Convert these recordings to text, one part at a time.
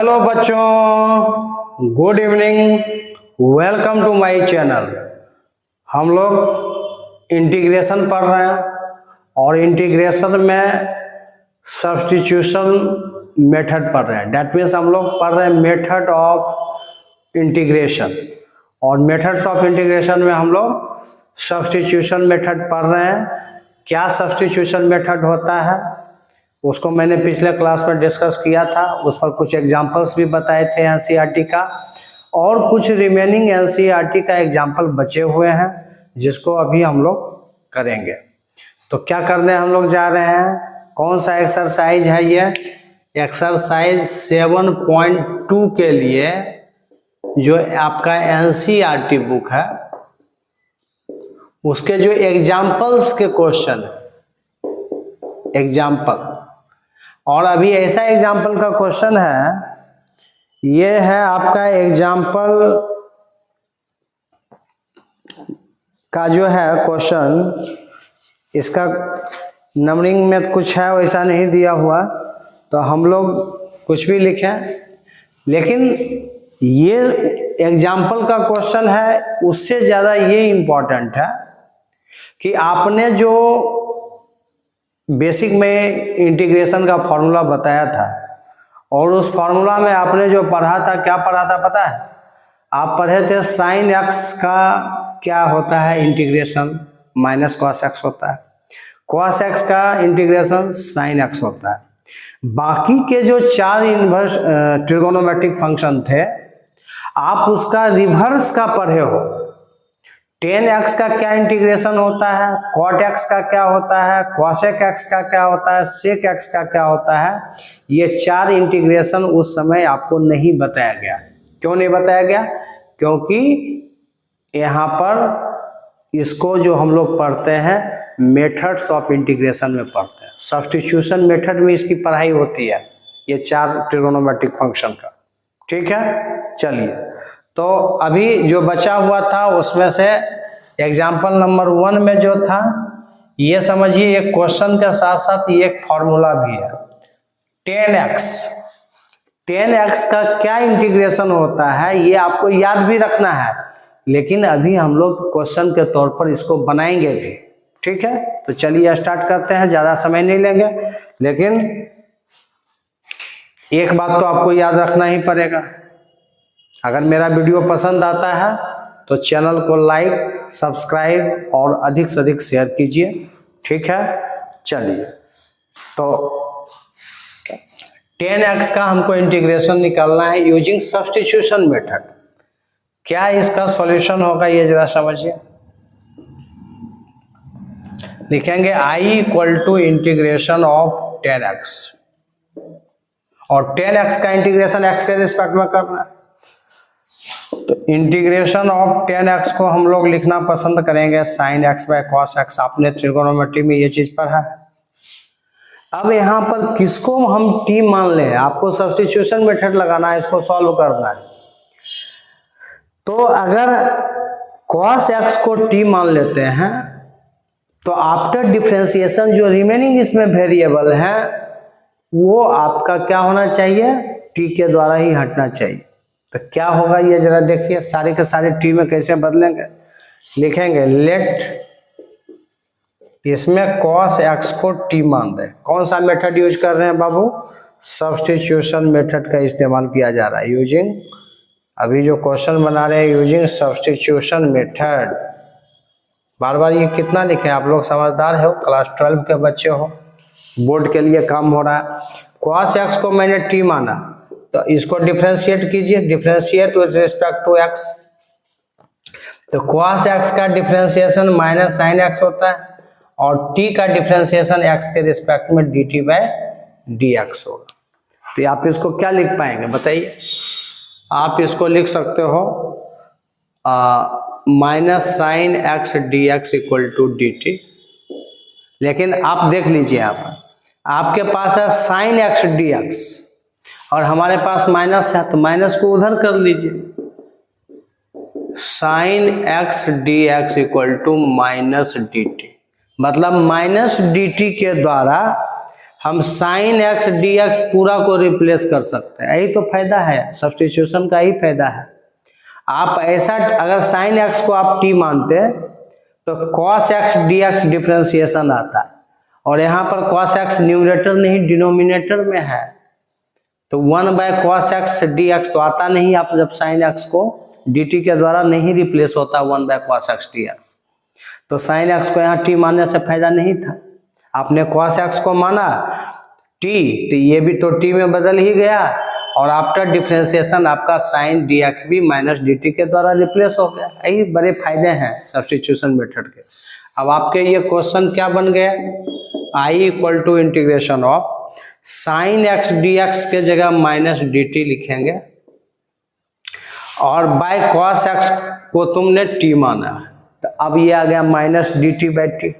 Hello बच्चों, good evening. Welcome to my channel. हम लोग इंटीग्रेशन पढ़ रहे हैं और इंटीग्रेशन में सब्स्टिट्यूशन मेथड पढ़ रहे हैं। डेट मीन्स हम लोग पढ़ रहे हैं मेथड ऑफ इंटीग्रेशन, और मेथड्स ऑफ इंटीग्रेशन में हम लोग सब्स्टिट्यूशन मेथड पढ़ रहे हैं। क्या सब्स्टिट्यूशन मेथड होता है उसको मैंने पिछले क्लास में डिस्कस किया था। उस पर कुछ एग्जांपल्स भी बताए थे एनसीईआरटी का, और कुछ रिमेनिंग एनसीईआरटी का एग्जांपल बचे हुए हैं जिसको अभी हम लोग करेंगे। तो क्या करने हम लोग जा रहे हैं, कौन सा एक्सरसाइज है ये? एक्सरसाइज 7.2 के लिए जो आपका एनसीईआरटी बुक है उसके जो एग्जाम्पल्स के क्वेश्चन है, एग्जाम्पल। और अभी ऐसा एग्जाम्पल का क्वेश्चन है, ये है आपका एग्जाम्पल का जो है क्वेश्चन, इसका नंबरिंग में कुछ है वैसा नहीं दिया हुआ, तो हम लोग कुछ भी लिखें। लेकिन ये एग्जाम्पल का क्वेश्चन है, उससे ज़्यादा ये इम्पोर्टेंट है कि आपने जो बेसिक में इंटीग्रेशन का फॉर्मूला बताया था, और उस फॉर्मूला में आपने जो पढ़ा था, क्या पढ़ा था पता है? आप पढ़े थे साइन एक्स का क्या होता है इंटीग्रेशन, माइनस कॉस एक्स होता है। कॉस एक्स का इंटीग्रेशन साइन एक्स होता है। बाकी के जो 4 इनवर्स ट्रिगोनोमेट्रिक फंक्शन थे, आप उसका रिवर्स का पढ़े हो। tan x का क्या इंटीग्रेशन होता है, cot x का क्या होता है, cosec x का क्या होता है, sec x का क्या होता है। ये 4 इंटीग्रेशन उस समय आपको नहीं बताया गया। क्यों नहीं बताया गया? क्योंकि यहाँ पर इसको जो हम लोग पढ़ते हैं मेथड्स ऑफ इंटीग्रेशन में पढ़ते हैं। सब्स्टिट्यूशन मेथड में इसकी पढ़ाई होती है, ये 4 ट्रिगोनोमेट्रिक फंक्शन का। ठीक है, चलिए। तो अभी जो बचा हुआ था उसमें से एग्जाम्पल नंबर 1 में जो था, ये समझिए एक क्वेश्चन के साथ साथ ये एक फॉर्मूला भी है। tan x का क्या इंटीग्रेशन होता है ये आपको याद भी रखना है, लेकिन अभी हम लोग क्वेश्चन के तौर पर इसको बनाएंगे भी। ठीक है, तो चलिए स्टार्ट करते हैं, ज़्यादा समय नहीं लेंगे। लेकिन एक बात तो आपको याद रखना ही पड़ेगा, अगर मेरा वीडियो पसंद आता है तो चैनल को लाइक, सब्सक्राइब और अधिक से अधिक शेयर कीजिए। ठीक है, चलिए। तो tan x का हमको इंटीग्रेशन निकालना है यूजिंग सब्स्टिट्यूशन मेथड। क्या इसका सॉल्यूशन होगा ये जरा समझिए। लिखेंगे i equal to integration of tan x, और tan x का इंटीग्रेशन x के रिस्पेक्ट में करना है। तो इंटीग्रेशन ऑफ tan x को हम लोग लिखना पसंद करेंगे sine x by cos x। आपने ट्रिगोनोमेट्री में ये चीज पढ़ा है। अब यहाँ पर किसको हम t मान लें, आपको सब्स्टिट्यूशन मेथड लगाना है, इसको सॉल्व करना है। तो अगर cos x को t मान लेते हैं तो आफ्टर डिफरेंशिएशन जो रिमेनिंग इसमें वेरिएबल है वो आपका क्या होना चाहिए, t के द्वारा ही हटना चाहिए। तो क्या होगा ये जरा देखिए, सारे के सारे t में कैसे बदलेंगे। लिखेंगे लेट, इसमें cos x को t मान दें। कौन सा मेथड यूज कर रहे हैं बाबू? सब्स्टिट्यूशन मेथड का इस्तेमाल किया जा रहा है यूजिंग, अभी जो क्वेश्चन बना रहे हैं यूजिंग सब्स्टिट्यूशन मेथड। बार बार ये कितना लिखे, आप लोग समझदार हो, क्लास 12 के बच्चे हो, बोर्ड के लिए काम हो रहा है। cos x को मैंने t माना, तो इसको डिफरेंशिएट कीजिए, differentiate with respect to x। तो cos x का डिफरेंशिएशन माइनस साइन x होता है, और t का डिफरेंशिएशन x के रिस्पेक्ट में dt बाय dx होगा। तो आप इसको क्या लिख पाएंगे बताइए? आप इसको लिख सकते हो minus sine x dx equal to dt। लेकिन आप देख लीजिए, यहाँ पर आपके पास है साइन x dx और हमारे पास माइनस है, तो माइनस को उधर कर लीजिए। Sine x dx equal to minus dt, मतलब माइनस dt के द्वारा हम साइन एक्स डी एक्स पूरा को रिप्लेस कर सकते हैं। यही तो फायदा है, सब्स्टिट्यूशन का ही फायदा है। आप ऐसा अगर साइन एक्स को आप टी मानते तो cos x d x differentiation आता है, और यहाँ पर कॉस एक्स न्यूमरेटर नहीं डिनोमिनेटर में है, तो 1/cos x dx तो आता नहीं। आप जब साइन एक्स को dt के द्वारा नहीं रिप्लेस होता 1/cos x dx, तो साइन एक्स को यहाँ t मानने से फायदा नहीं था। आपने cos x को माना t, तो ये भी तो t में बदल ही गया, और आफ्टर डिफ्रेंसिएशन आपका साइन dx भी माइनस dt के द्वारा रिप्लेस हो गया। यही बड़े फायदे हैं सब्स्टिट्यूशन मेथड के। अब आपके ये क्वेश्चन क्या बन गया, i equal to integration of sine x d x के जगह माइनस डी टी लिखेंगे, और बाय कॉस एक्स को तुमने टी माना, तो अब ये आ गया minus D T by T.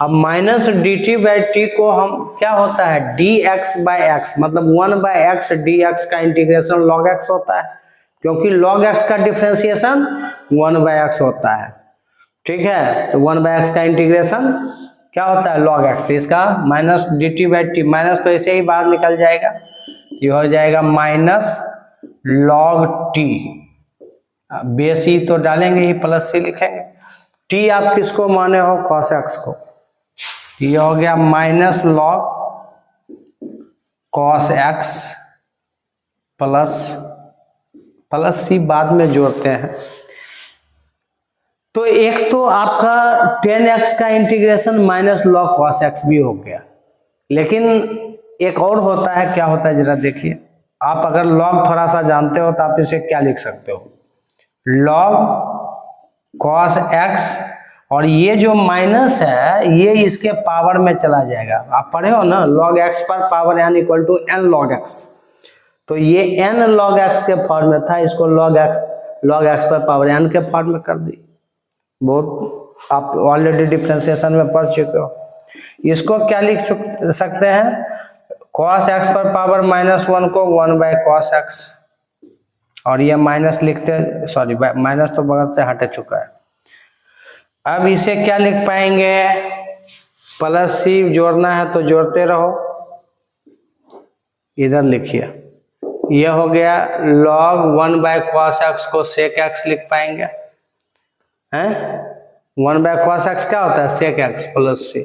अब minus D T by T को हम क्या होता है, डी एक्स बाई एक्स, मतलब 1/x डी एक्स का इंटीग्रेशन लॉग एक्स होता है, क्योंकि लॉग एक्स का डिफ्रेंसिएशन 1/x होता है। ठीक है, तो 1/x का इंटीग्रेशन क्या होता है, लॉग एक्स। तो इसका minus D T by T, minus तो ऐसे ही बाहर निकल जाएगा, ये हो जाएगा माइनस लॉग टी, बेस ही तो डालेंगे ही, प्लस सी लिखेंगे। टी आप किसको माने हो, कॉस एक्स को, ये हो गया minus log cos x plus C बाद में जोड़ते हैं। तो एक तो आपका 10x का integration minus log cos x भी हो गया, लेकिन एक और होता है, क्या होता है जरा देखिए। आप अगर लॉग थोड़ा सा जानते हो तो आप इसे क्या लिख सकते हो, लॉग कॉस एक्स, और ये जो माइनस है ये इसके पावर में चला जाएगा। आप पढ़े हो ना, लॉग एक्स पर power n equal to n log x, तो ये n लॉग एक्स के फॉर्म में था, इसको लॉग एक्स पर पावर n के फॉर्म में कर दी। बहुत आप ऑलरेडी डिफ्रेंसिएशन में पढ़ चुके हो। इसको क्या लिख सकते हैं, cos x पर पावर -1 को 1/cos x, और ये माइनस लिखते, सॉरी माइनस तो बगल से हट चुका है। अब इसे क्या लिख पाएंगे, प्लस सी जोड़ना है तो जोड़ते रहो, इधर लिखिए, ये हो गया log 1/cos x को sec x लिख पाएंगे हैं। 1/cos x क्या होता है, sec x प्लस सी।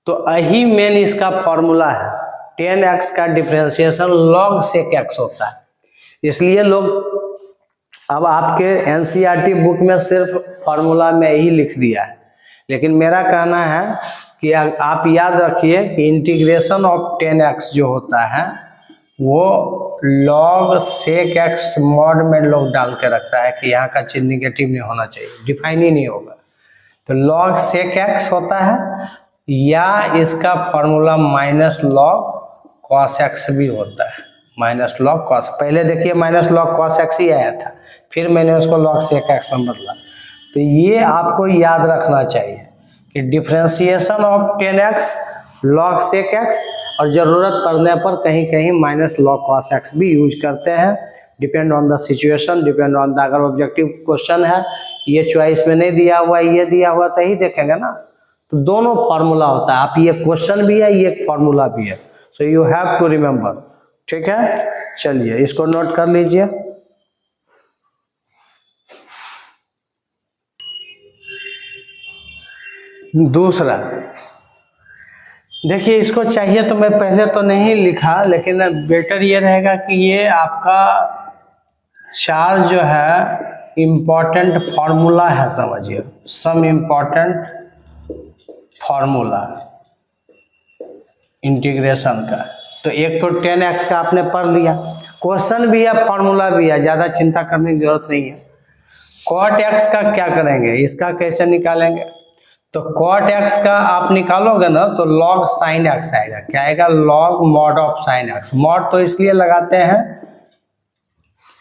तो यही मेन इसका फॉर्मूला है, 10x का डिफ्रेंसिएशन log sec x होता है। इसलिए लोग अब आपके एनसीईआरटी बुक में सिर्फ फॉर्मूला में ही लिख दिया है, लेकिन मेरा कहना है कि आप याद रखिए कि इंटीग्रेशन ऑफ 10x जो होता है वो log sec x मॉड में लोग डाल के रखता है कि यहाँ का चीज निगेटिव नहीं होना चाहिए, डिफाइन ही नहीं होगा, तो log sec x होता है, या इसका formula minus log cos x भी होता है, माइनस लॉग कॉस। पहले देखिए माइनस लॉग कॉस एक्स ही आया था, फिर मैंने उसको लॉग सेक एक्स में बदला। तो ये आपको याद रखना चाहिए कि differentiation of 10x log sec x, और ज़रूरत पड़ने पर कहीं कहीं माइनस लॉग कॉस एक्स भी यूज करते हैं, depend on the situation, depend on the, अगर ऑब्जेक्टिव क्वेश्चन है, ये चॉइस में नहीं दिया हुआ, ये दिया हुआ तो ही देखेंगे ना। तो दोनों फार्मूला होता है, आप ये क्वेश्चन भी है, ये फार्मूला भी है, so you have to remember. ठीक है, चलिए इसको नोट कर लीजिए। दूसरा देखिए, इसको चाहिए तो मैं पहले तो नहीं लिखा, लेकिन बेटर ये रहेगा कि ये आपका 4 जो है इम्पोर्टेंट फार्मूला है, समझिए, सम इम्पोर्टेंट फार्मूला इंटीग्रेशन का। तो एक तो 10x का आपने पढ़ लिया, क्वेश्चन भी है फार्मूला भी है, ज़्यादा चिंता करने की जरूरत नहीं है। cot x का क्या करेंगे, इसका कैसे निकालेंगे, तो cot x का आप निकालोगे ना तो log sin x आएगा। क्या आएगा, log mod of sin x। mod तो इसलिए लगाते हैं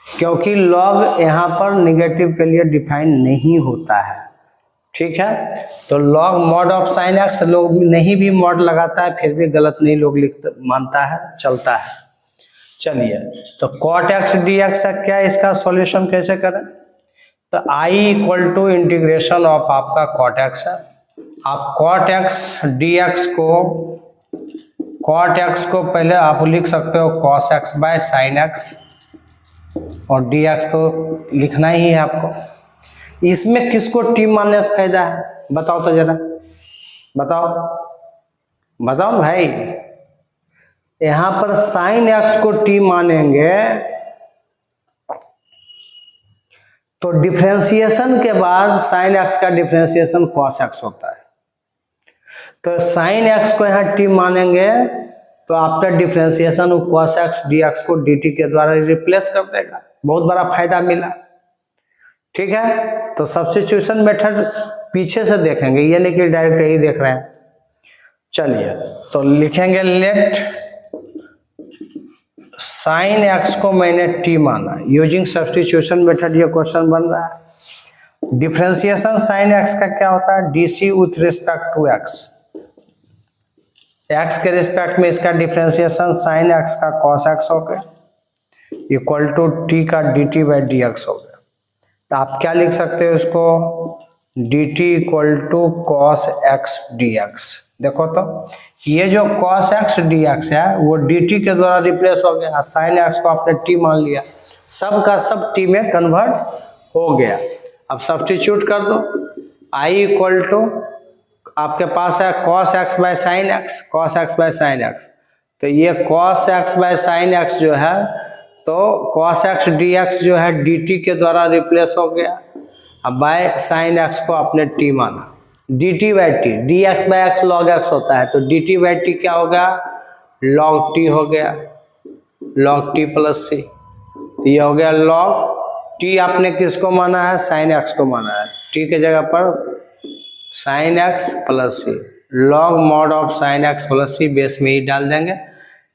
क्योंकि log यहाँ पर निगेटिव के लिए डिफाइन नहीं होता है, ठीक है। तो log mod of sin x, लोग नहीं भी mod लगाता है फिर भी गलत नहीं लोग लिखते, मानता है, चलता है। चलिए, तो cot x dx का क्या, इसका सॉल्यूशन कैसे करें, तो i equal to integration of आपका cot x है। आप cot x dx को कॉट एक्स को पहले आप लिख सकते हो cos x by sine x, और डी एक्स तो लिखना ही है आपको। इसमें किसको टी मानने से फायदा है बताओ तो जरा, बताओ बताओ भाई। यहां पर साइन एक्स को टी मानेंगे तो डिफरेंशिएशन के बाद साइन एक्स का डिफरेंशिएशन कॉस एक्स होता है, तो साइन एक्स को यहाँ टी मानेंगे तो आफ्टर डिफरेंशिएशन वो कॉस एक्स डी एक्स को डी टी के द्वारा रिप्लेस कर देगा। बहुत बड़ा फायदा मिला, ठीक है। तो सब्स्टिट्यूशन मेथड पीछे से देखेंगे, ये नहीं कि डायरेक्ट यही देख रहे हैं। चलिए तो लिखेंगे लेट साइन एक्स को मैंने टी माना, यूजिंग सब्स्टिट्यूशन मेथड ये क्वेश्चन बन रहा है। डिफरेंशिएशन साइन एक्स का क्या होता है, d c with respect to x, x के रिस्पेक्ट में इसका डिफरेंशिएशन साइन एक्स का कॉस एक्स हो गया इक्वल टू टी का d T by d x हो गया। तो आप क्या लिख सकते हो इसको, d t equal to cos x d x. देखो तो ये जो कॉस एक्स डी एक्स है वो डी टी के द्वारा रिप्लेस हो गया, साइन एक्स को आपने टी मान लिया, सब का सब टी में कन्वर्ट हो गया। अब सब्स्टिट्यूट कर दो, आई इक्वल टू आपके पास है cos x by sine x, cos x by sine x, तो ये cos x by sine x जो है तो कॉस एक्स डी एक्स जो है डी टी के द्वारा रिप्लेस हो गया। अब बाय साइन एक्स को आपने टी माना, D T by T, D x by x log x होता है, तो डी टी बाई टी क्या हो गया, लॉग टी हो गया, लॉग टी प्लस सी। ये हो गया लॉग टी, आपने किसको माना है, साइन एक्स को माना है, टी के जगह पर sine x plus c, log mod of sine x plus c, base में ही डाल देंगे।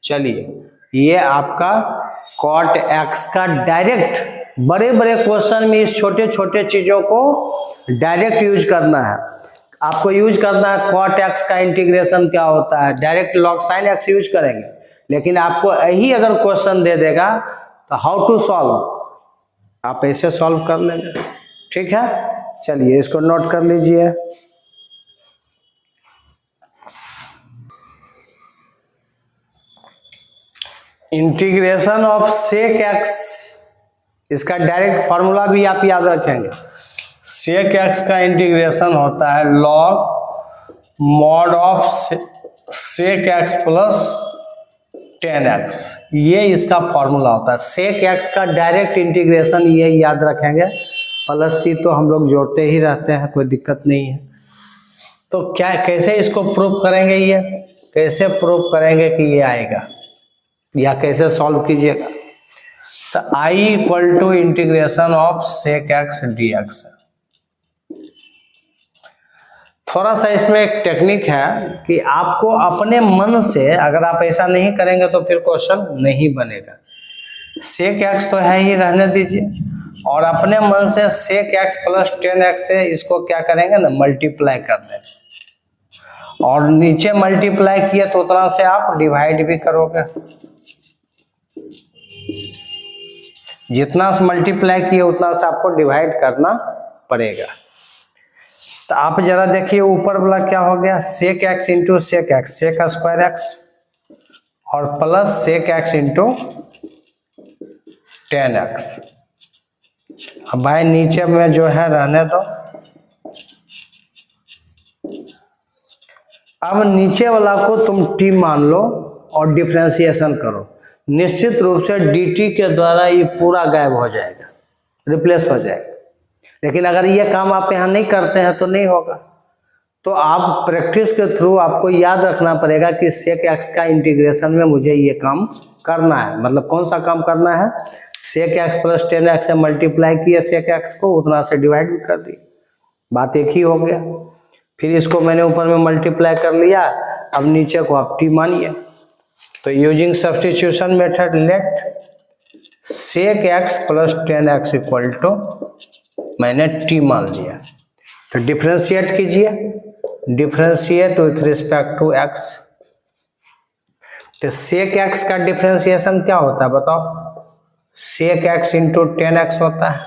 चलिए ये आपका कॉट एक्स का डायरेक्ट, बड़े बड़े क्वेश्चन में इस छोटे छोटे चीजों को डायरेक्ट यूज करना है। आपको यूज करना है कॉट एक्स का इंटीग्रेशन क्या होता है, direct log sine x use करेंगे, लेकिन आपको यही अगर क्वेश्चन दे देगा तो हाउ टू सॉल्व, आप ऐसे सॉल्व कर लेंगे, ठीक है। चलिए इसको नोट कर लीजिए। इंटीग्रेशन ऑफ सेक एक्स, इसका डायरेक्ट फॉर्मूला भी आप याद रखेंगे। सेक एक्स का इंटीग्रेशन होता है log mod of sec x plus tan x, ये इसका फॉर्मूला होता है। सेक एक्स का डायरेक्ट इंटीग्रेशन ये याद रखेंगे, प्लस सी तो हम लोग जोड़ते ही रहते हैं, कोई दिक्कत नहीं है। तो क्या कैसे इसको प्रूव करेंगे, ये कैसे प्रूव करेंगे कि ये आएगा या कैसे सॉल्व कीजिएगा। तो I equal to integration of sec x d x. थोड़ा सा इसमें एक टेक्निक है कि आपको अपने मन से, अगर आप ऐसा नहीं करेंगे तो फिर क्वेश्चन नहीं बनेगा। सेक एक्स तो है ही, रहने दीजिए, और अपने मन से sec x plus tan x से इसको क्या करेंगे ना, मल्टीप्लाई कर देंगे, और नीचे मल्टीप्लाई किए तो उतना से आप डिवाइड भी करोगे, जितना से मल्टीप्लाई किए उतना से आपको डिवाइड करना पड़ेगा। तो आप जरा देखिए ऊपर वाला क्या हो गया, sec x into sec x, sec square x, और plus sec x into tan x. अब भाई नीचे में जो है रहने दो। अब नीचे वाला को तुम टी मान लो और डिफरेंशिएशन करो, निश्चित रूप से dt के द्वारा ये पूरा गायब हो जाएगा, रिप्लेस हो जाएगा। लेकिन अगर ये काम आप यहाँ नहीं करते हैं तो नहीं होगा। तो आप प्रैक्टिस के थ्रू आपको याद रखना पड़ेगा कि सेक एक्स का इंटीग्रेशन में मुझे ये काम करना है। मतलब कौन सा काम करना है, sec x plus tan x से मल्टीप्लाई किए सेक एक्स को, उतना से डिवाइड भी कर दी, बात एक ही हो गया। फिर इसको मैंने ऊपर में मल्टीप्लाई कर लिया, अब नीचे को आप टी मानिए। तो using substitution method let sec x plus tan x equal to, मैंने टी मान लिया। तो डिफरेंशिएट कीजिए, differentiate with respect to x. तो सेक एक्स का डिफरेंशिएशन क्या होता है बताओ, sec x into tan x होता है,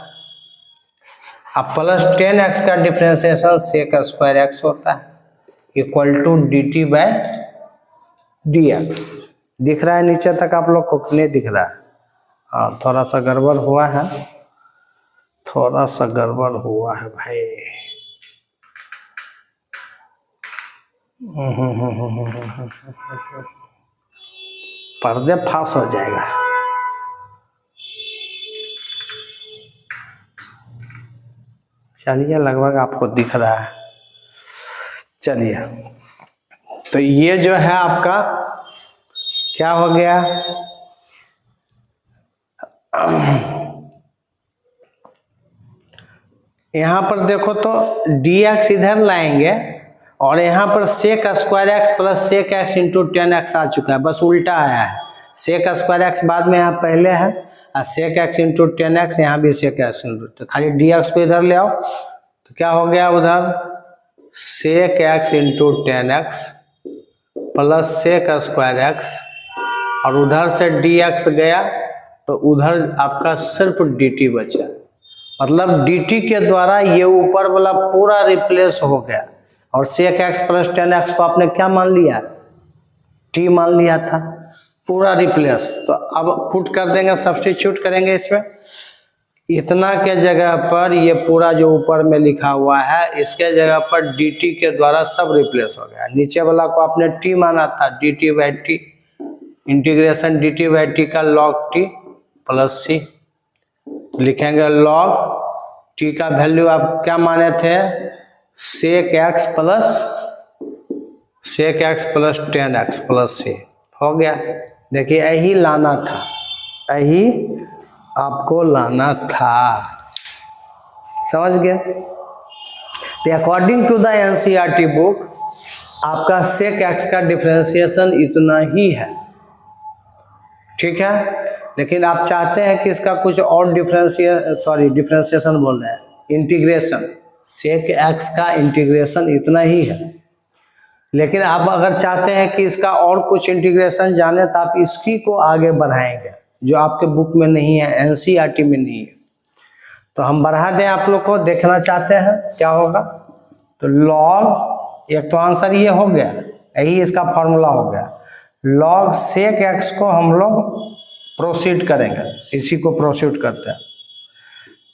अब प्लस टेन एक्स का डिफरेंशिएशन सेक स्क्वायर एक्स होता है, equal to d t by dx दिख रहा है नीचे तक आप लोग को, नहीं दिख रहा है? हाँ, थोड़ा सा गड़बड़ हुआ है, थोड़ा सा गड़बड़ हुआ है भाई। पर्दे फास हो जाएगा। चलिए, लगभग आपको दिख रहा है। चलिए, तो ये जो है आपका क्या हो गया, यहाँ पर देखो तो dx इधर लाएंगे और यहाँ पर sec square x plus sec x into 10x आ चुका है, बस उल्टा आया है। sec स्क्वायर एक्स बाद में यहाँ पहले है और sec एक्स इंटू 10x यहाँ भी sec एक्स इंटू, तो खाली dx को इधर ले आओ तो क्या हो गया, उधर sec x into 10x plus sec square x और उधर से dx गया तो उधर आपका सिर्फ dt बचा, मतलब dt के द्वारा ये ऊपर वाला पूरा रिप्लेस हो गया और sec x प्लस 10x को आपने क्या मान लिया, t मान लिया था, पूरा रिप्लेस। तो अब पुट कर देंगे, सब्स्टिट्यूट करेंगे इसमें, इतना के जगह पर ये पूरा जो ऊपर में लिखा हुआ है इसके जगह पर dt के द्वारा सब रिप्लेस हो गया। नीचे वाला को आपने t माना था, dt by T, integration dt by T का log t प्लस c, लिखेंगे log t का वैल्यू आप क्या माने थे, sec x plus 10x plus c हो गया। देखिए यही लाना था, यही आपको लाना था, समझ गए? तो according to the NCERT book आपका sec x का डिफरेंशिएशन इतना ही है, ठीक है। लेकिन आप चाहते हैं कि इसका कुछ और डिफरेंशिएशन बोल रहे हैं, इंटीग्रेशन, sec x का इंटीग्रेशन इतना ही है। लेकिन आप अगर चाहते हैं कि इसका और कुछ इंटीग्रेशन जाने तो आप इसकी को आगे बढ़ाएंगे, जो आपके बुक में नहीं है, एनसीईआरटी में नहीं है, तो हम बढ़ा दें, आप लोग को देखना चाहते हैं क्या होगा। तो log, एक तो आंसर ये हो गया, यही इसका फॉर्मूला हो गया, log sec x को हम लोग प्रोसीड करेंगे, इसी को प्रोसीड करते हैं,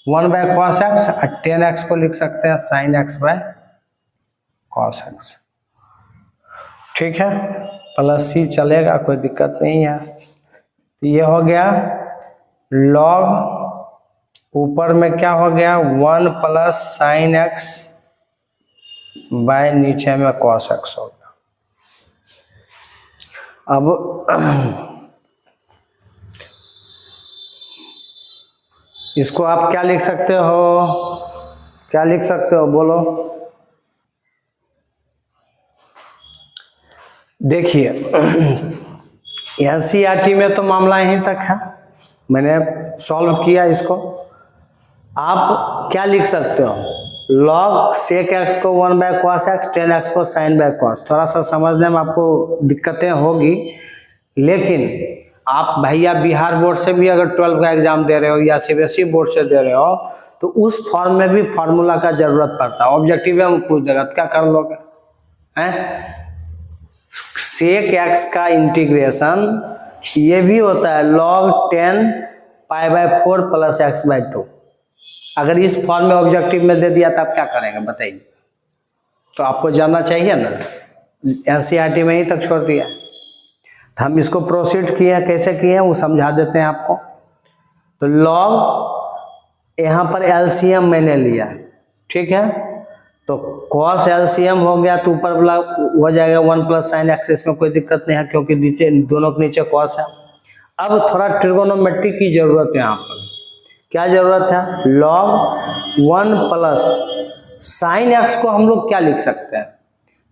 1 बाय cos x और 10x को लिख सकते हैं sin x by cos x, ठीक है, प्लस c चलेगा, कोई दिक्कत नहीं है। तो ये हो गया log, ऊपर में क्या हो गया 1 प्लस sin x बाय नीचे में cos x हो गया। अब इसको आप क्या लिख सकते हो, क्या लिख सकते हो बोलो? देखिए एनसीईआरटी में तो मामला यहीं तक है, मैंने सॉल्व किया इसको। आप क्या लिख सकते हो, log sec x को 1 बाय cos x, 10x को sin बाय cos। थोड़ा सा समझने में आपको दिक्कतें होगी, लेकिन आप भैया बिहार बोर्ड से भी अगर 12 का एग्जाम दे रहे हो या सीबीएसई बोर्ड से दे रहे हो तो उस फॉर्म में भी फार्मूला का जरूरत पड़ता है। ऑब्जेक्टिव में पूछ देगा क्या कर लोगे हैं, sec x का इंटीग्रेशन ये भी होता है log 10 pi by 4 plus x by 2। अगर इस फॉर्म में ऑब्जेक्टिव में दे दिया तो आप क्या करेंगे बताइए? तो आपको जानना चाहिए ना, एनसीईआरटी में ही तक छोड़ दिया। हम इसको प्रोसीड किए हैं, कैसे किए हैं वो समझा देते हैं आपको। तो log यहाँ पर एलसीएम मैंने लिया, ठीक है, तो cos एलसीएम हो गया तो ऊपर वाला हो जाएगा 1 प्लस साइन एक्स, इसमें कोई दिक्कत नहीं है क्योंकि नीचे दोनों के नीचे cos है। अब थोड़ा ट्रिगोनोमेट्री की जरूरत है यहाँ पर, क्या जरूरत है, log 1 प्लस साइन एक्स को हम लोग क्या लिख सकते हैं,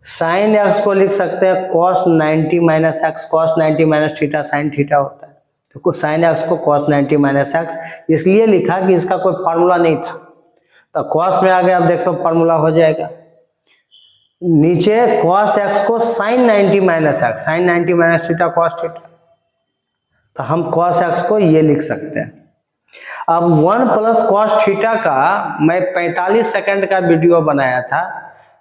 साइन एक्स को लिख सकते हैं cos 90 minus x, cos 90 minus theta sine theta होता है, तो साइन एक्स को cos 90 माइनस एक्स इसलिए लिखा कि इसका कोई फार्मूला नहीं था, तो cos में आ गया, अब देखो फार्मूला हो जाएगा। नीचे cos x को sin 90 minus x, sin 90 minus theta cos theta, तो हम cos x को ये लिख सकते हैं। अब 1 प्लस cos थीटा का मैं 45 सेकंड का वीडियो बनाया था,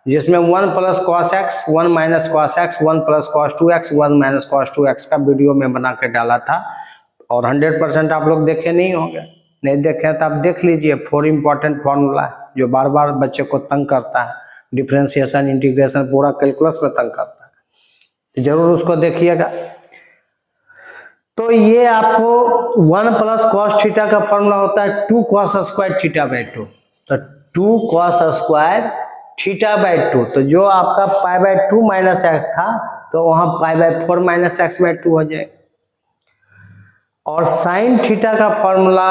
जिसमें 1 plus cos x, 1 minus cos x, 1 plus cos 2x, 1 minus cos 2x का वीडियो में बना के डाला था और 100% आप लोग देखे नहीं होंगे। नहीं देखे तो आप देख लीजिए। 4 इंपॉर्टेंट फॉर्मूला जो बार बार बच्चे को तंग करता है, डिफरेंशिएशन, इंटीग्रेशन, पूरा कैलकुलस में तंग करता है, जरूर उसको देखिएगा। तो ये आपको 1 प्लस कॉस थीटा का फॉर्मूला होता है 2 कॉस स्क्वायर थीटा बाई 2। तो 2 कॉस स्क्वायर थीटा बाई 2, तो जो आपका पाई बाई 2 माइनस एक्स था तो वहां पाई बाई 4 माइनस एक्स बाई 2 हो जाएगा। और साइन थीटा का फॉर्मूला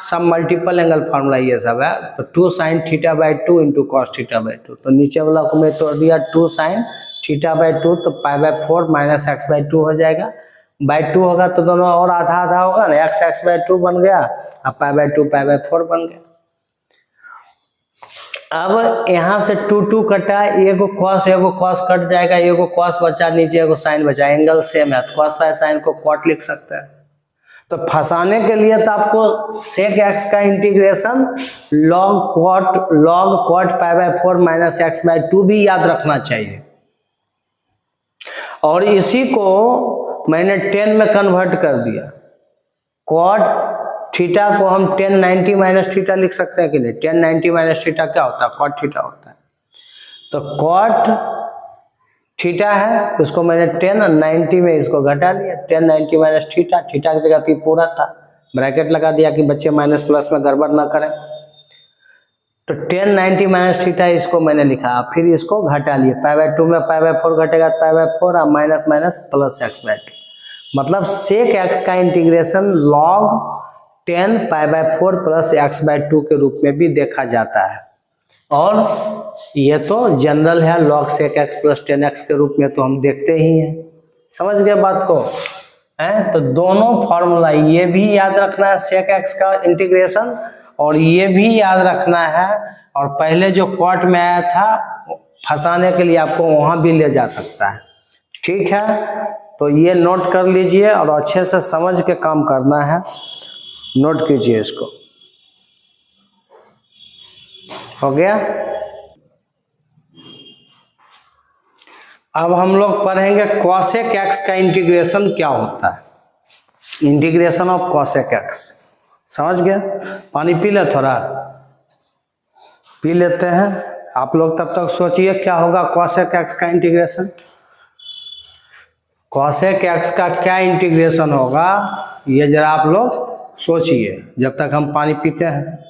सब मल्टीपल एंगल फॉर्मूला ये सब है। तो 2 sine theta by 2 into cos theta by 2, तो नीचे वाला को मैं तोड़ दिया 2 साइन थीटा बाई 2, तो पाई बाई 4 माइनस एक्स बाई 2 हो जाएगा। बाई 2 होगा तो दोनों और आधा आधा होगा ना, एक्स बाई 2 बन गया और पाई बाई 2 पाई बाई 4 बन गया। अब यहाँ से 2 कटा, एगो कॉस कट जाएगा, एगो कॉस बचा, नीचे एगो साइन बचा, एंगल सेम है तो कॉस बाय साइन को कॉट लिख सकते हैं। तो फंसाने के लिए तो आपको सेक एक्स का integration log cot pi by 4 minus x by 2 भी याद रखना चाहिए। और इसी को मैंने 10 में कन्वर्ट कर दिया। कॉट थीटा को हम 10 90 माइनस थीटा लिख सकते हैं कि नहीं। 10 90 माइनस थीटा क्या होता है? कॉट थीटा होता है। तो कॉट थीटा है, उसको मैंने 10 और 90 में इसको घटा लिया। 10 90 माइनस थीटा, थीटा की जगह पे पूरा था, ब्रैकेट लगा दिया कि बच्चे माइनस प्लस में गड़बड़ ना करें। तो 10 90 माइनस थीटा इसको मैंने लिखा, फिर इसको घटा लिया। पाई बाई 2 में पाई बाई 4 घटेगा पाई बाई 4 और minus minus plus x by 2, मतलब सेक एक्स का integration log 10 pi by 4 plus x by 2 के रूप में भी देखा जाता है। और ये तो जनरल है, log sec x plus 10x के रूप में तो हम देखते ही हैं। समझ गए बात को? हैं तो दोनों फॉर्मूला ये भी याद रखना है sec x का इंटीग्रेशन, और ये भी याद रखना है। और पहले जो कॉट में आया था फंसाने के लिए आपको वहां भी ले जा सकता है। ठीक है, तो ये नोट कर लीजिए और अच्छे से समझ के काम करना है। नोट कीजिए इसको। हो गया? अब हम लोग पढ़ेंगे कॉसेक एक्स का इंटीग्रेशन क्या होता है। इंटीग्रेशन ऑफ कॉसेक एक्स, समझ गए? पानी पी ले, थोड़ा पी लेते हैं। आप लोग तब तक सोचिए क्या होगा कॉसेक एक्स का इंटीग्रेशन। कॉसेक एक्स का क्या इंटीग्रेशन होगा ये जरा आप लोग सोचिए जब तक हम पानी पीते हैं।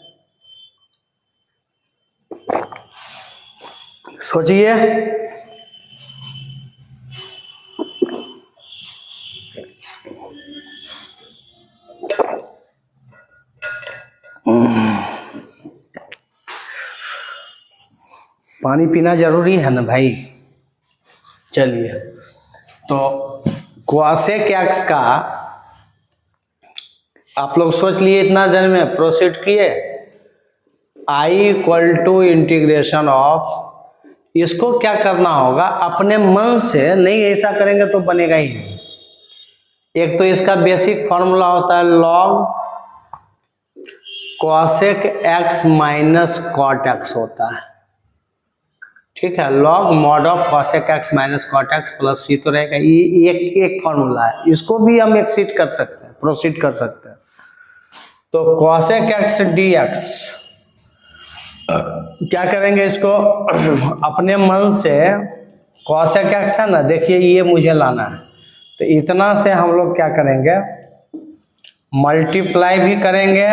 सोचिए। पानी पीना जरूरी है ना भाई। चलिए, तो कॉसेक एक्स का आप लोग सोच लिए इतना देर में, प्रोसीड किए। I equal to integration of, इसको क्या करना होगा अपने मन से, नहीं ऐसा करेंगे तो बनेगा ही नहीं। एक तो इसका बेसिक फॉर्मूला होता है log cosec x minus cot x होता है। ठीक है, log mod of cosec x minus cot x plus C तो रहेगा। ये एक फॉर्मूला है, इसको भी हम एक्सीड कर सकते हैं, प्रोसीड कर सकते हैं। तो कॉसेक एक्स डी एक्स क्या करेंगे, इसको अपने मन से कॉसेक एक्स है ना, देखिए ये मुझे लाना है, तो इतना से हम लोग क्या करेंगे मल्टीप्लाई भी करेंगे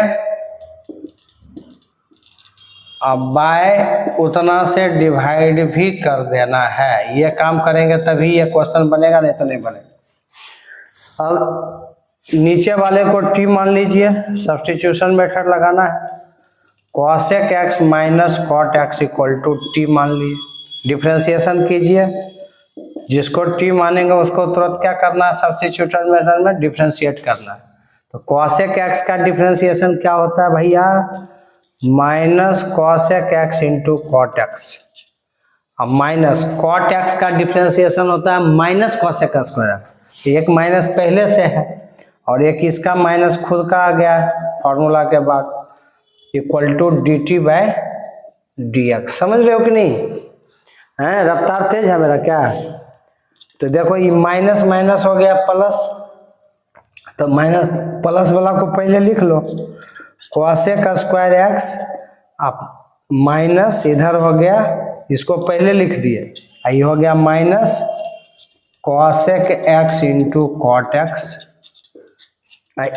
अब बाय उतना से डिवाइड भी कर देना है। ये काम करेंगे तभी ये क्वेश्चन बनेगा, नहीं तो नहीं बनेगा। अब नीचे वाले को टी मान लीजिए, सब्स्टिट्यूशन मेथड लगाना है। Cosec x minus cot x equal to t मान लिए, डिफ्रेंसिएशन कीजिए। जिसको टी मानेंगे उसको तुरंत क्या करना है, सब्स्टिट्यूशन मेथड में डिफ्रेंशिएट करना है। तो कॉसेक एक्स का डिफ्रेंसिएशन क्या होता है भैया, minus cosec x into cot x. अब माइनस कॉट एक्स का डिफ्रेंसिएशन होता है माइनस कॉसेक स्क्वायर एक्स। एक माइनस पहले से है और एक इसका माइनस खुद का आ गया है फॉर्मूला के बाद, equal to d t by d x. समझ रहे हो कि नहीं? हैं, रफ्तार तेज है मेरा क्या? तो देखो ये माइनस माइनस हो गया प्लस, तो माइनस प्लस वाला को पहले लिख लो, cosec स्क्वायर एक्स, आप माइनस इधर हो गया, इसको पहले लिख दिए, ये हो गया minus cosec x into cot x,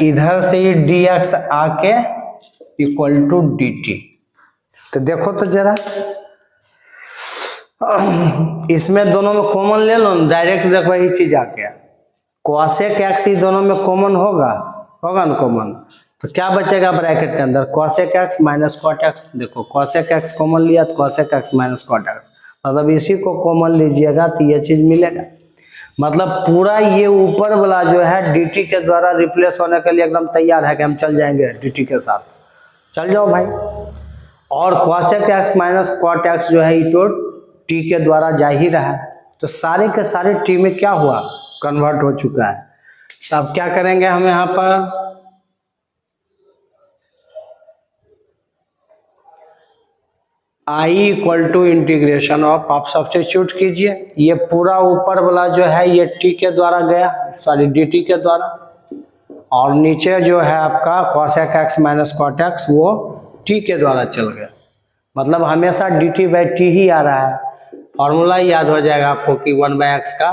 इधर से ये dx आके इक्वल टू dt। तो देखो तो जरा, इसमें दोनों में कॉमन ले लो, डायरेक्ट देखो यही चीज आ गया, cosec एक्स ही दोनों में कॉमन होगा, होगा ना कॉमन, तो क्या बचेगा ब्रैकेट के अंदर, cosec x minus cot x. देखो cosec एक्स कॉमन लिया तो cosec x minus cot x, मतलब इसी को कॉमन लीजिएगा तो ये चीज मिलेगा। मतलब पूरा ये ऊपर वाला जो है dt के द्वारा रिप्लेस होने के लिए एकदम तैयार है कि हम चल जाएंगे dt के साथ, चल जाओ भाई। और cosec x minus cot x जो है ये तो t के द्वारा जा ही रहा है, तो सारे के सारे t में क्या हुआ, कन्वर्ट हो चुका है। तो अब क्या करेंगे हम यहाँ पर, i equal to integration of, आप सब्स्टिट्यूट कीजिए, ये पूरा ऊपर वाला जो है ये t के द्वारा गया, सॉरी dt के द्वारा, और नीचे जो है आपका cosec x minus cot x वो t के द्वारा चल गया, मतलब हमेशा dt बाई टी ही आ रहा है। फॉर्मूला याद हो जाएगा आपको कि 1/x का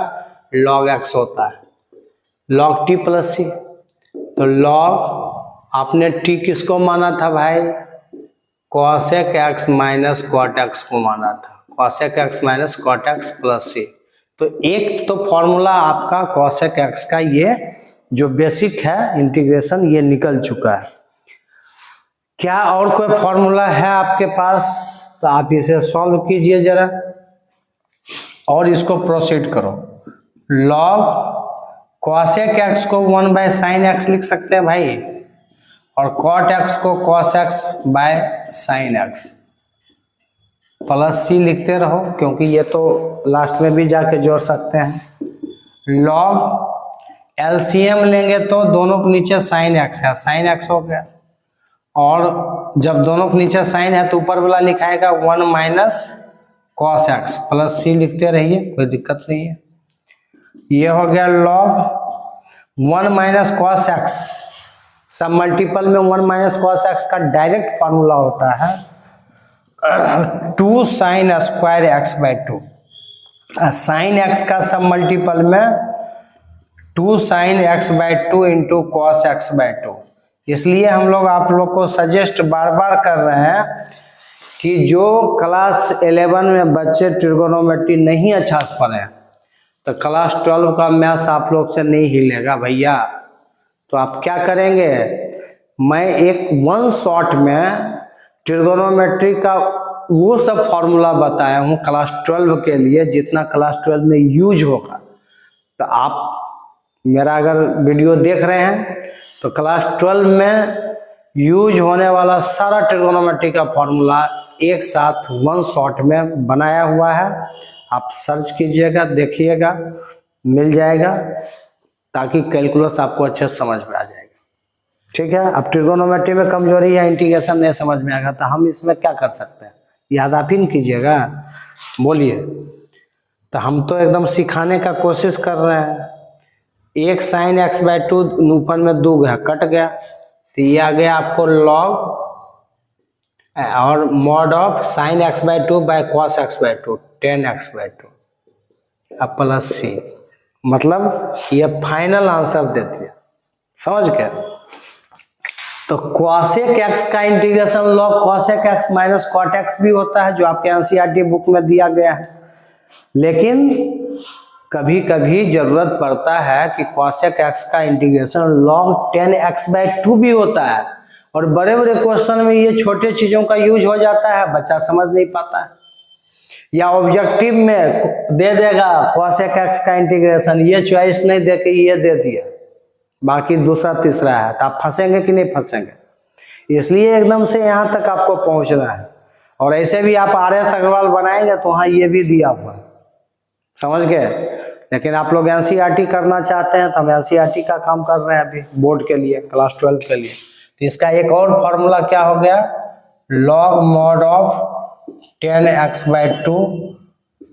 log x होता है, log t प्लस c। तो log आपने t किसको माना था भाई, cosec x minus cot x को माना था, cosec x minus cot x plus c। तो एक तो फॉर्मूला आपका cosec x का ये जो बेसिक है इंटीग्रेशन ये निकल चुका है। क्या और कोई फॉर्मूला है आपके पास, तो आप इसे सॉल्व कीजिए जरा और इसको प्रोसीड करो। log cosec x को 1/sin x लिख सकते हैं भाई, और cot x को cos x by sin x, plus c लिखते रहो क्योंकि ये तो लास्ट में भी जाके जोड़ सकते हैं। log LCM लेंगे तो दोनों के नीचे sin x है, sin x हो गया, और जब दोनों के नीचे sin है तो ऊपर वाला लिखाएगा 1 minus cos x, plus c लिखते रहिए, कोई दिक्कत नहीं है। ये हो गया log 1 minus cos x, submultiple में 1 माइनस cos x का डायरेक्ट फॉर्मूला होता है 2 sin square x by 2, sine x का सब मल्टीपल में 2 sin x by 2 into cos x by 2। इसलिए हम लोग आप लोग को सजेस्ट बार बार कर रहे हैं कि जो क्लास 11 में बच्चे ट्रिगोनोमेट्री नहीं अच्छा से पढ़े तो क्लास 12 का मैथ्स आप लोग से नहीं हिलेगा भैया। तो आप क्या करेंगे, मैं एक वन शॉट में ट्रिगोनोमेट्री का वो सब फॉर्मूला बताया हूँ क्लास 12 के लिए जितना क्लास 12 में यूज होगा। तो आप मेरा अगर वीडियो देख रहे हैं तो क्लास 12 में यूज होने वाला सारा ट्रिगोनोमेट्री का फॉर्मूला एक साथ वन शॉट में बनाया हुआ है, आप सर्च कीजिएगा, देखिएगा, मिल जाएगा, ताकि कैलकुलस आपको अच्छे से समझ में आ जाएगा। ठीक है, अब ट्रिगोनोमेट्री में कमजोरी है, इंटीग्रेशन नहीं समझ में आएगा तो हम इसमें क्या कर सकते हैं, याद आप ही नहीं कीजिएगा, बोलिए। तो हम तो एकदम सिखाने का कोशिश कर रहे हैं। एक साइन एक्स बाई 2 ऊपर में 2 है, कट गया, तो ये आ गया आपको लॉग और mod of sine x by 2 by cos x by 2 10 x by 2 अब प्लस सी, मतलब ये फाइनल आंसर देती है, समझ गए। तो cosec x का integration log cosec x minus cot x भी होता है जो आपके एनसीईआरटी बुक में दिया गया है, लेकिन कभी कभी जरूरत पड़ता है कि cosec x का इंटीग्रेशन log 10x बाई 2 भी होता है, और बड़े बड़े क्वेश्चन में ये छोटे चीजों का यूज हो जाता है, बच्चा समझ नहीं पाता है, या ऑब्जेक्टिव में दे देगा cosec x का इंटीग्रेशन, ये चॉइस नहीं दे के ये दे दिया, बाकी दूसरा तीसरा है, तो आप फंसेंगे कि नहीं फंसेंगे। इसलिए एकदम से यहाँ तक आपको पहुँचना है, और ऐसे भी आप RS अग्रवाल बनाएंगे तो वहाँ ये भी दिया हुआ है, समझ गए। लेकिन आप लोग एनसीईआरटी करना चाहते हैं तो हम एनसीईआरटी का काम कर रहे हैं अभी बोर्ड के लिए, क्लास 12 के लिए। तो इसका एक और फॉर्मूला क्या हो गया, log mod of 10x by 2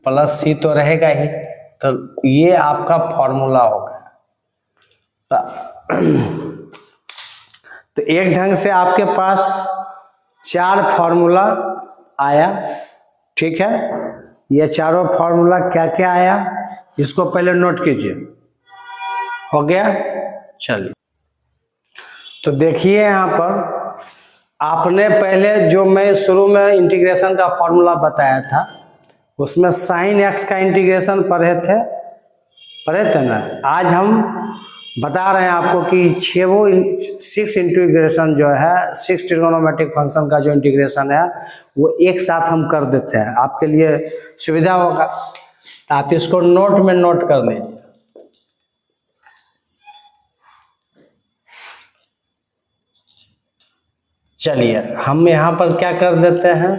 plus C तो रहेगा ही, तो ये आपका फॉर्मूला होगा। तो एक ढंग से आपके पास 4 फॉर्मूला आया, ठीक है। ये चारों फॉर्मूला क्या क्या आया इसको पहले नोट कीजिए। हो गया, चलिए। तो देखिए यहाँ पर आपने पहले जो मैं शुरू में इंटीग्रेशन का फॉर्मूला बताया था उसमें साइन एक्स का इंटीग्रेशन पढ़े थे ना। आज हम बता रहे हैं आपको कि 6 इंटीग्रेशन जो है 6 ट्रिगोनोमेट्रिक फंक्शन का जो इंटीग्रेशन है वो एक साथ हम कर देते हैं, आपके लिए सुविधा होगा। तो आप इसको नोट में नोट कर लीजिए। चलिए हम यहाँ पर क्या कर देते हैं,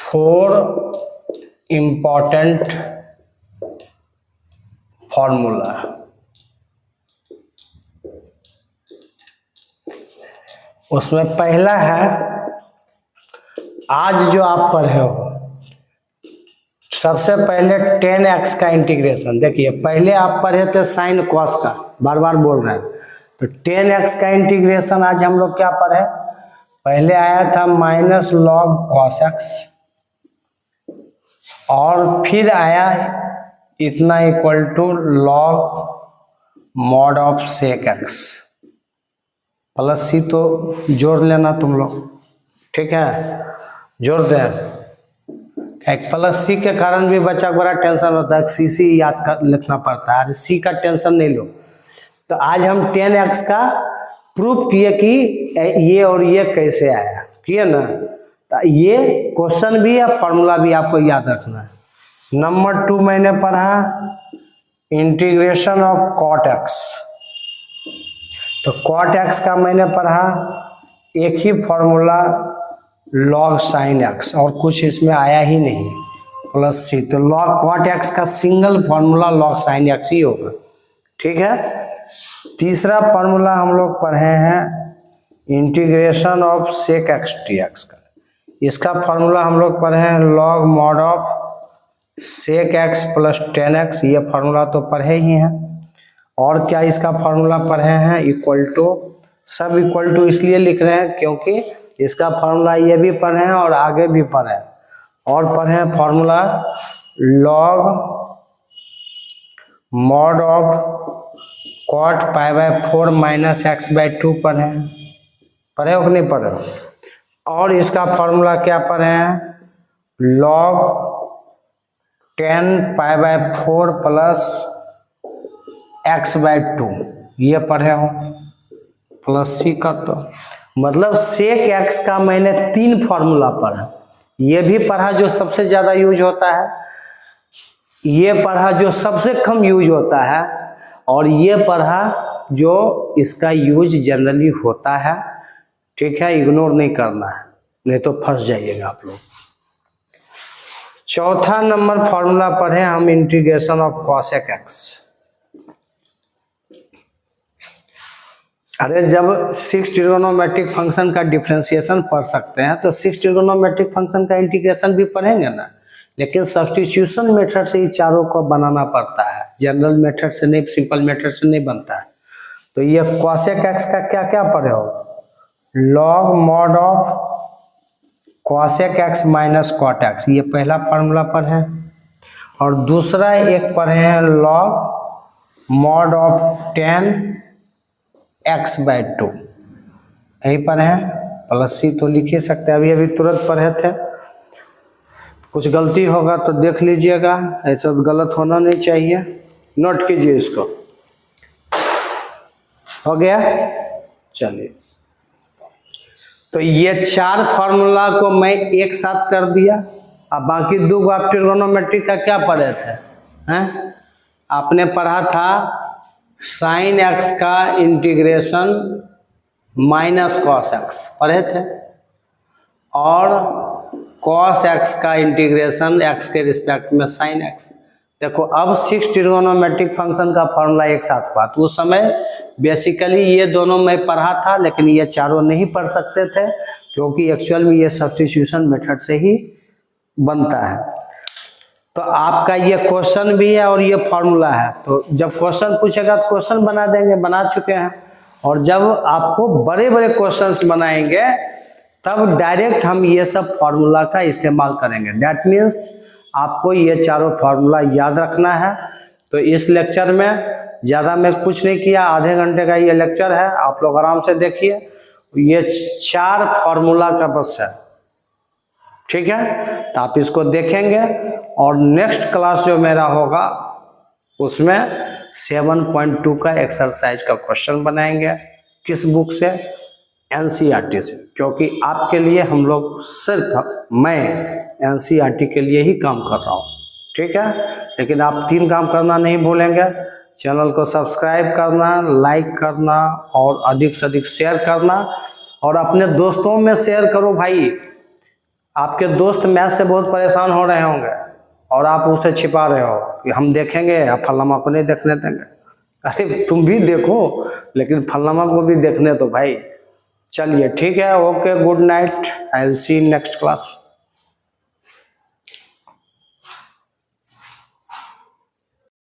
4 इम्पोर्टेंट फॉर्मूला। उसमें पहला है, आज जो आप पढ़े हो सबसे पहले 10x का इंटीग्रेशन। देखिए पहले आप पढ़े थे साइन कॉस का, बार बार बोल रहे हैं, तो 10x का इंटीग्रेशन आज हम लोग क्या पढ़े, पहले आया था माइनस लॉग कॉस एक्स, और फिर आया इतना equal to log mod of sec x plus C. तो जोड़ लेना तुम लोग, ठीक है, जोड़ दें। एक प्लस सी के कारण भी बच्चा को बड़ा टेंशन होता है, सी सी याद कर लिखना पड़ता है, सी का टेंशन नहीं लो। तो आज हम 10x का प्रूफ किए कि ये और ये कैसे आया, किए ना। तो ये क्वेश्चन भी है, फॉर्मूला भी आपको याद रखना है। नंबर 2 मैंने पढ़ा इंटीग्रेशन ऑफ कॉट एक्स। तो कॉट एक्स का मैंने पढ़ा एक ही फॉर्मूला लॉग साइन एक्स, और कुछ इसमें आया ही नहीं, प्लस सी। तो लॉग कॉट एक्स का single formula log sine x ही होगा, ठीक है। तीसरा फॉर्मूला हम लोग पढ़े हैं integration of sec x d x का। इसका फॉर्मूला हम लोग पढ़े हैं log mod of sec x plus 10x। ये फॉर्मूला तो पढ़े ही हैं। और क्या इसका फॉर्मूला पढ़े हैं, इक्वल टू। सब इक्वल टू इसलिए लिख रहे हैं क्योंकि इसका फॉर्मूला ये भी पढ़े हैं और आगे भी पढ़े हैं। और पढ़े हैं formula log mod of cot pi by 4 minus x/2 पढ़े हो कि नहीं पढ़े हो। और इसका फॉर्मूला क्या पढ़े हैं, log 10 pi by 4 plus x/2 ये पढ़े हो, प्लस सी कर दो। मतलब सेक एक्स का मैंने 3 फॉर्मूला पढ़ा। ये भी पढ़ा जो सबसे ज्यादा यूज होता है, ये पढ़ा जो सबसे कम यूज होता है, और ये पढ़ा जो इसका यूज जनरली होता है, ठीक है। इग्नोर नहीं करना है, नहीं तो फंस जाइएगा आप लोग। चौथा नंबर फॉर्मूला पढ़े हम इंटीग्रेशन ऑफ कॉसेक एक्स। अरे जब 6 ट्रिगोनोमेट्रिक फंक्शन का डिफरेंशिएशन पढ़ सकते हैं तो 6 ट्रिगोनोमेट्रिक फंक्शन का इंटीग्रेशन भी पढ़ेंगे ना। लेकिन सब्स्टिट्यूशन मेथड से ही चारों को बनाना पड़ता है, जनरल मेथड से नहीं, सिंपल मेथड से नहीं बनता है। तो ये कॉसेक एक्स का क्या क्या पढ़े हो, log mod of cosec x minus cot x, ये पहला फॉर्मूला पढ़े। और दूसरा एक पढ़े हैं लॉग मॉड ऑफ 10 x/2, यही पढ़े हैं। प्लस सी तो लिख ही सकते हैं, अभी तुरंत पढ़े थे। कुछ गलती होगा तो देख लीजिएगा, ऐसा गलत होना नहीं चाहिए। नोट कीजिए इसको। हो गया, चलिए। तो ये 4 फॉर्मूला को मैं एक साथ कर दिया। अब बाकी 2 आप ट्रिगोनोमेट्री का क्या पढ़े थे, हैं? आपने पढ़ा था साइन एक्स का इंटीग्रेशन माइनस कॉस एक्स पढ़े थे, और कॉस एक्स का इंटीग्रेशन एक्स के रिस्पेक्ट में साइन एक्स। देखो अब 6 ट्रिगोनोमेट्रिक फंक्शन का फॉर्मूला एक साथ हुआ। तो उस समय बेसिकली ये दोनों मैं पढ़ा था, लेकिन ये चारों नहीं पढ़ सकते थे क्योंकि एक्चुअल में ये सब्स्टिट्यूशन मेथड से ही बनता है। तो आपका ये क्वेश्चन भी है और ये फॉर्मूला है, तो जब क्वेश्चन पूछेगा तो क्वेश्चन बना देंगे, बना चुके हैं। और जब आपको बड़े बड़े क्वेश्चंस बनाएंगे तब डायरेक्ट हम ये सब फॉर्मूला का इस्तेमाल करेंगे। दैट मीन्स आपको ये चारों फार्मूला याद रखना है। तो इस लेक्चर में ज़्यादा मैं कुछ नहीं किया, आधे घंटे का ये लेक्चर है, आप लोग आराम से देखिए। ये 4 फार्मूला का बस है, ठीक है। तो आप इसको देखेंगे और नेक्स्ट क्लास जो मेरा होगा उसमें 7.2 का एक्सरसाइज का क्वेश्चन बनाएंगे। किस बुक से? एनसीईआरटी से, क्योंकि आपके लिए हम लोग सिर्फ मैं एनसीईआरटी के लिए ही काम कर रहा हूँ, ठीक है। लेकिन आप 3 काम करना नहीं भूलेंगे। चैनल को सब्सक्राइब करना, लाइक करना और अधिक से अधिक शेयर करना, और अपने दोस्तों में शेयर करो भाई। आपके दोस्त मैथ से बहुत परेशान हो रहे होंगे और आप उसे छिपा रहे हो कि हम देखेंगे, आप फलाना को नहीं देखने देंगे। अरे तुम भी देखो, लेकिन फलाना को भी देखने दो भाई। चलिए ठीक है, okay, good night, I will see in next class.